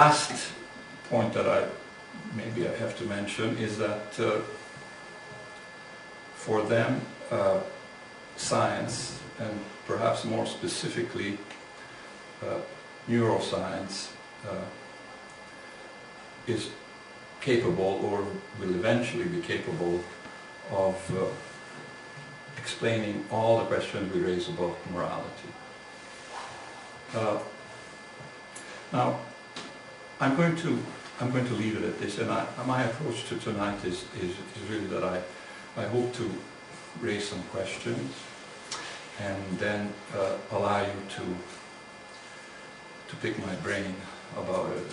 last point that maybe I have to mention is that for them science, and perhaps more specifically neuroscience, is capable, or will eventually be capable, of explaining all the questions we raise about morality. Now, I'm going to leave it at this, and my approach to tonight is really that I hope to raise some questions and then allow you to pick my brain about it.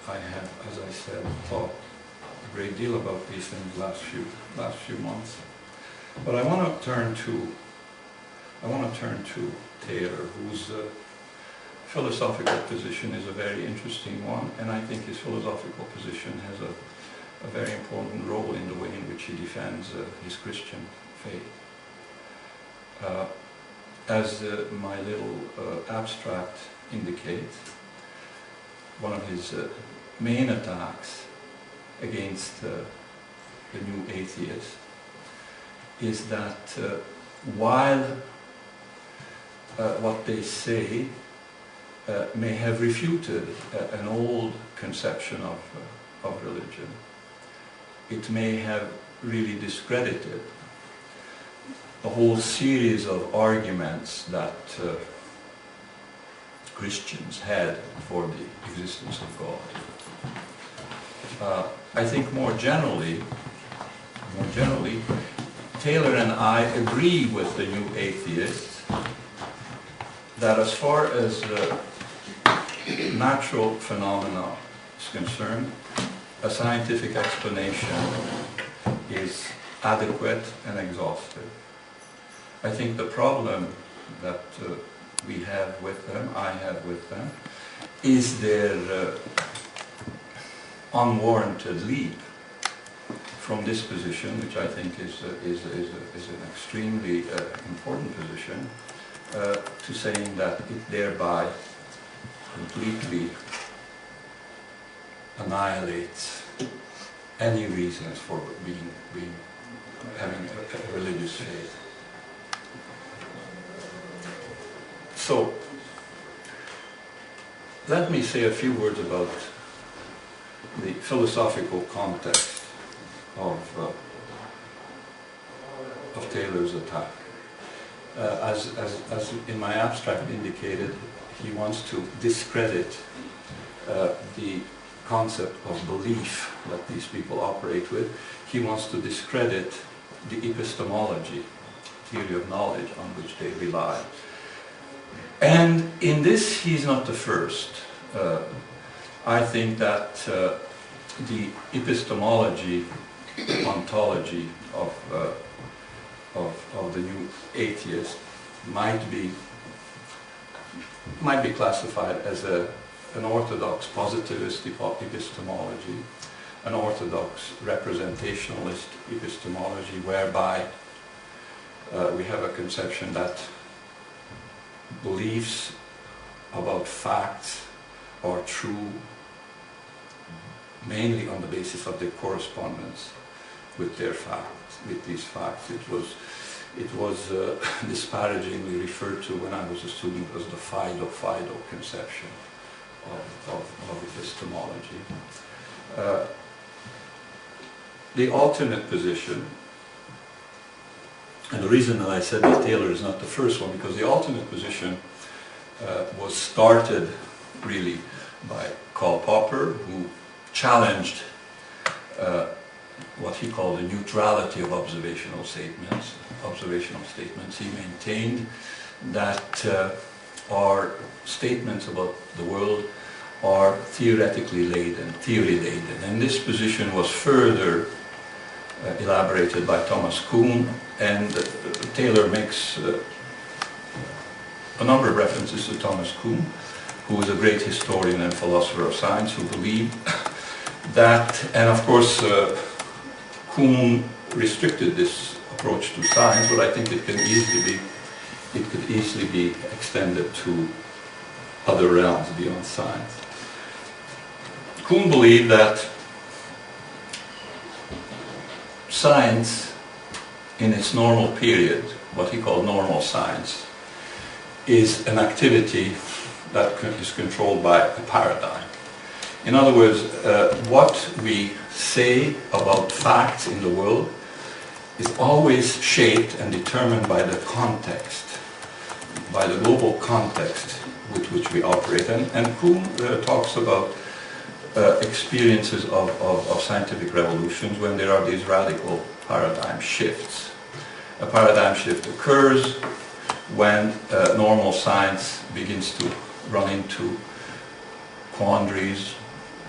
I have, as I said, thought a great deal about these things last few months. But I want to turn to Taylor, whose philosophical position is a very interesting one, and I think his philosophical position has a very important role in the way in which he defends his Christian faith. As my little abstract indicates, one of his main attacks against the new atheist is that while what they say may have refuted an old conception of religion, it may have really discredited a whole series of arguments that Christians had for the existence of God. I think more generally, Taylor and I agree with the new atheists that as far as natural phenomena is concerned, a scientific explanation is adequate and exhaustive. I think the problem that we have with them, I have with them, is their unwarranted leap from this position, which I think is an extremely important position, to saying that it thereby completely annihilates any reasons for having a religious faith. So, let me say a few words about the philosophical context of Taylor's attack. As in my abstract indicated, he wants to discredit the concept of belief that these people operate with. He wants to discredit the epistemology, theory of knowledge, on which they rely. And in this, he's not the first. I think that the epistemology, ontology of the new atheist might be classified as an orthodox positivist epistemology, an orthodox representationalist epistemology, whereby we have a conception that beliefs about facts are true mainly on the basis of their correspondence with their facts, with these facts. It was disparagingly referred to when I was a student as the Fido conception of epistemology. The alternate position, and the reason that I said that Taylor is not the first one, because the alternate position was started really by Karl Popper, who challenged what he called the neutrality of observational statements. He maintained that our statements about the world are theoretically laden, theory laden, and this position was further elaborated by Thomas Kuhn, and Taylor makes a number of references to Thomas Kuhn, who was a great historian and philosopher of science, who believed that, and of course Kuhn restricted this approach to science, but I think it could easily be extended to other realms beyond science. Kuhn believed that science, in its normal period, what he called normal science, is an activity that is controlled by a paradigm. In other words, what we say about facts in the world is always shaped and determined by the context, by the global context with which we operate. And Kuhn talks about experiences of scientific revolutions when there are these radical paradigm shifts. A paradigm shift occurs when normal science begins to run into quandaries.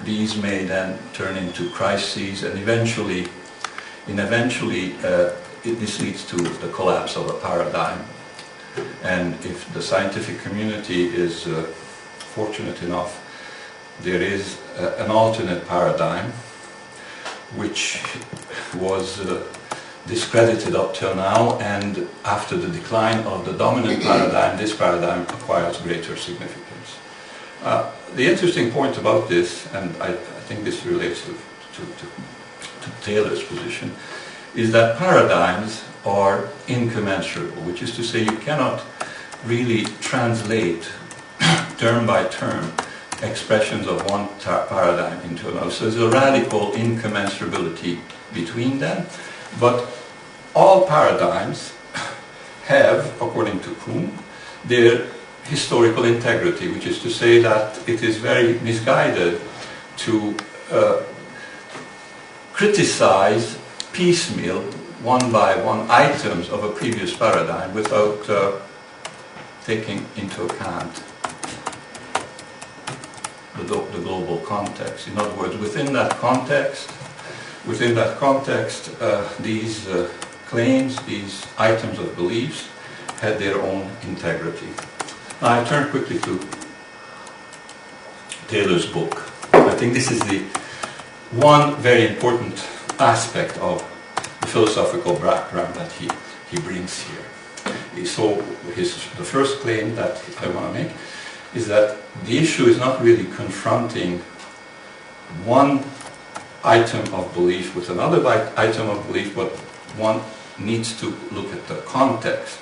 These may then turn into crises, and eventually this leads to the collapse of a paradigm. And if the scientific community is fortunate enough, there is an alternate paradigm which was discredited up till now, and after the decline of the dominant paradigm, this paradigm acquires greater significance. The interesting point about this, and I think this relates to Taylor's position, is that paradigms are incommensurable, which is to say you cannot really translate term by term expressions of one paradigm into another. So there's a radical incommensurability between them, but all paradigms have, according to Kuhn, their historical integrity, which is to say that it is very misguided to criticize piecemeal, one by one, items of a previous paradigm without taking into account the global context. In other words, within that context, these claims, these items of beliefs, had their own integrity. Now I turn quickly to Taylor's book. I think this is the one very important aspect of the philosophical background that he brings here. So the first claim that I want to make is that the issue is not really confronting one item of belief with another item of belief, but one needs to look at the context.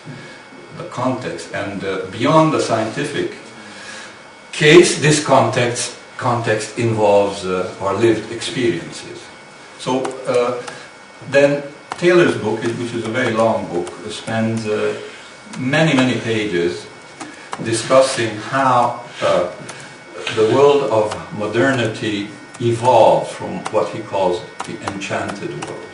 And beyond the scientific case, this context involves our lived experiences. So then Taylor's book, which is a very long book, spends many pages discussing how the world of modernity evolved from what he calls the enchanted world.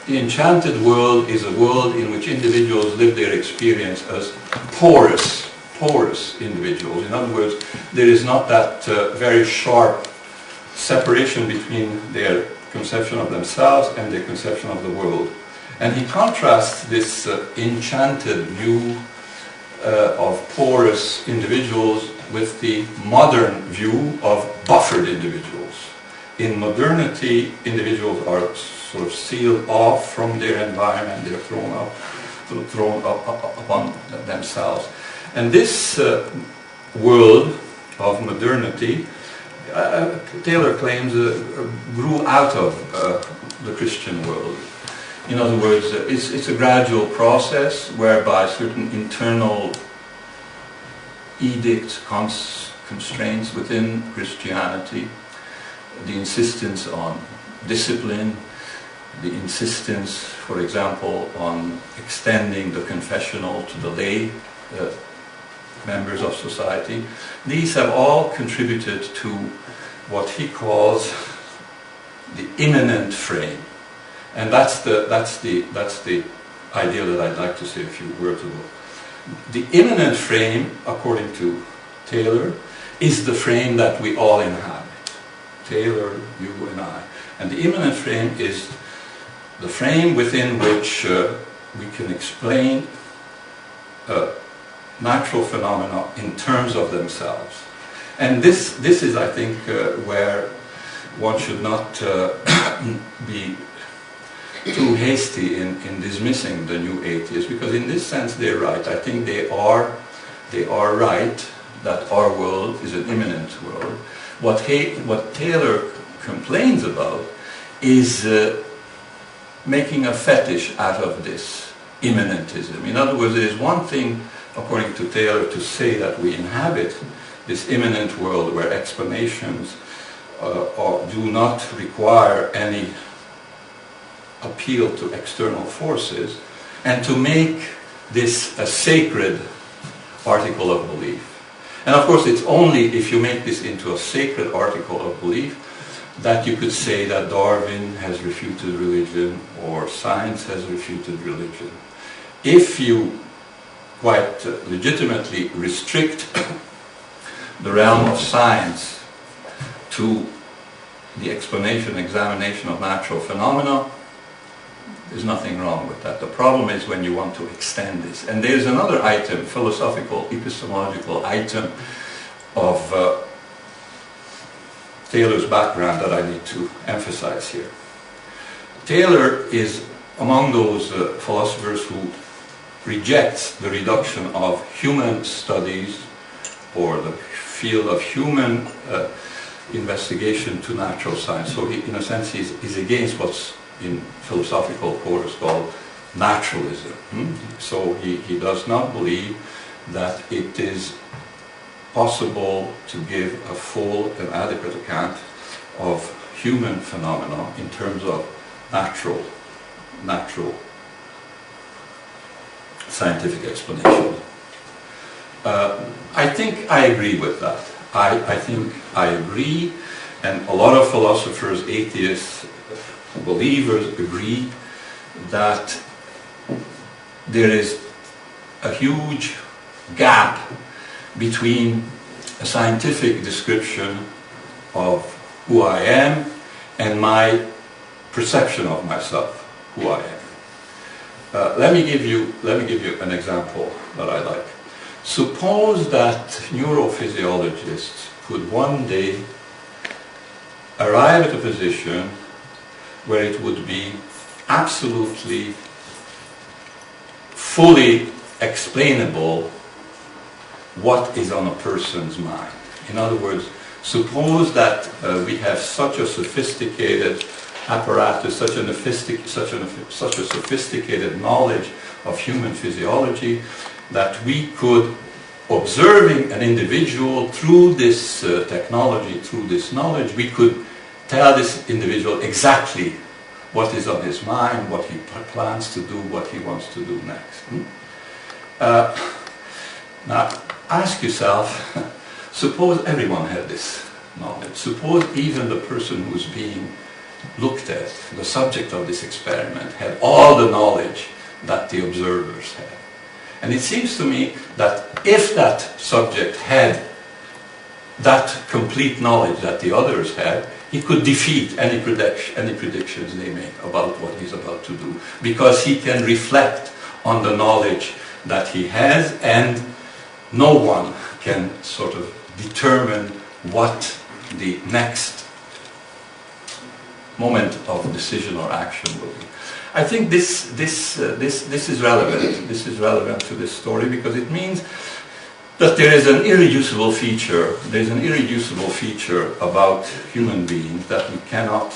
The enchanted world is a world in which individuals live their experience as porous individuals. In other words, there is not that very sharp separation between their conception of themselves and their conception of the world. And he contrasts this enchanted view of porous individuals with the modern view of buffered individuals. In modernity, individuals are sort of sealed off from their environment, they're thrown up upon themselves. And this world of modernity, Taylor claims, grew out of the Christian world. In other words, it's a gradual process whereby certain internal edicts, constraints within Christianity, the insistence on discipline, the insistence, for example, on extending the confessional to the lay members of society, these have all contributed to what he calls the immanent frame. And that's the idea that I'd like to say a few words about. The immanent frame, according to Taylor, is the frame that we all inhabit. Taylor, you and I. And the immanent frame is the frame within which we can explain natural phenomena in terms of themselves. And this is, I think, where one should not be too hasty in dismissing the new atheists, because in this sense they're right. I think they are right that our world is an immanent world. What Taylor complains about is making a fetish out of this immanentism. In other words, it is one thing, according to Taylor, to say that we inhabit this immanent world where explanations do not require any appeal to external forces, and to make this a sacred article of belief. And of course, it's only if you make this into a sacred article of belief that you could say that Darwin has refuted religion or science has refuted religion. If you quite legitimately restrict the realm of science to the explanation, examination of natural phenomena, there's nothing wrong with that. The problem is when you want to extend this. And there's another item, philosophical, epistemological item of Taylor's background that I need to emphasize here. Taylor is among those philosophers who rejects the reduction of human studies or the field of human investigation to natural science. So he, in a sense, he's against what's in philosophical quarters called naturalism. So he does not believe that it is possible to give a full and adequate account of human phenomena in terms of natural scientific explanation. I think I agree with that. I think I agree, and a lot of philosophers, atheists, believers agree that there is a huge gap between a scientific description of who I am and my perception of myself, who I am. Let me give you an example that I like. Suppose that neurophysiologists could one day arrive at a position where it would be absolutely fully explainable what is on a person's mind. In other words, suppose that we have such a sophisticated apparatus, such a sophisticated knowledge of human physiology that we could, observing an individual through this technology, through this knowledge, we could tell this individual exactly what is on his mind, what he plans to do, what he wants to do next. Now, ask yourself, suppose everyone had this knowledge. Suppose even the person who's being looked at, the subject of this experiment, had all the knowledge that the observers had. And it seems to me that if that subject had that complete knowledge that the others had, he could defeat any predictions they make about what he's about to do, because he can reflect on the knowledge that he has, and no one can sort of determine what the next moment of decision or action will be. I think this is relevant. This is relevant to this story because it means that there is an irreducible feature. There is an irreducible feature about human beings that we cannot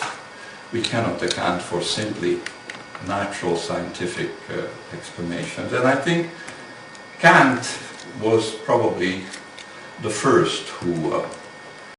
account for simply natural scientific explanations. And I think Kant was probably the first who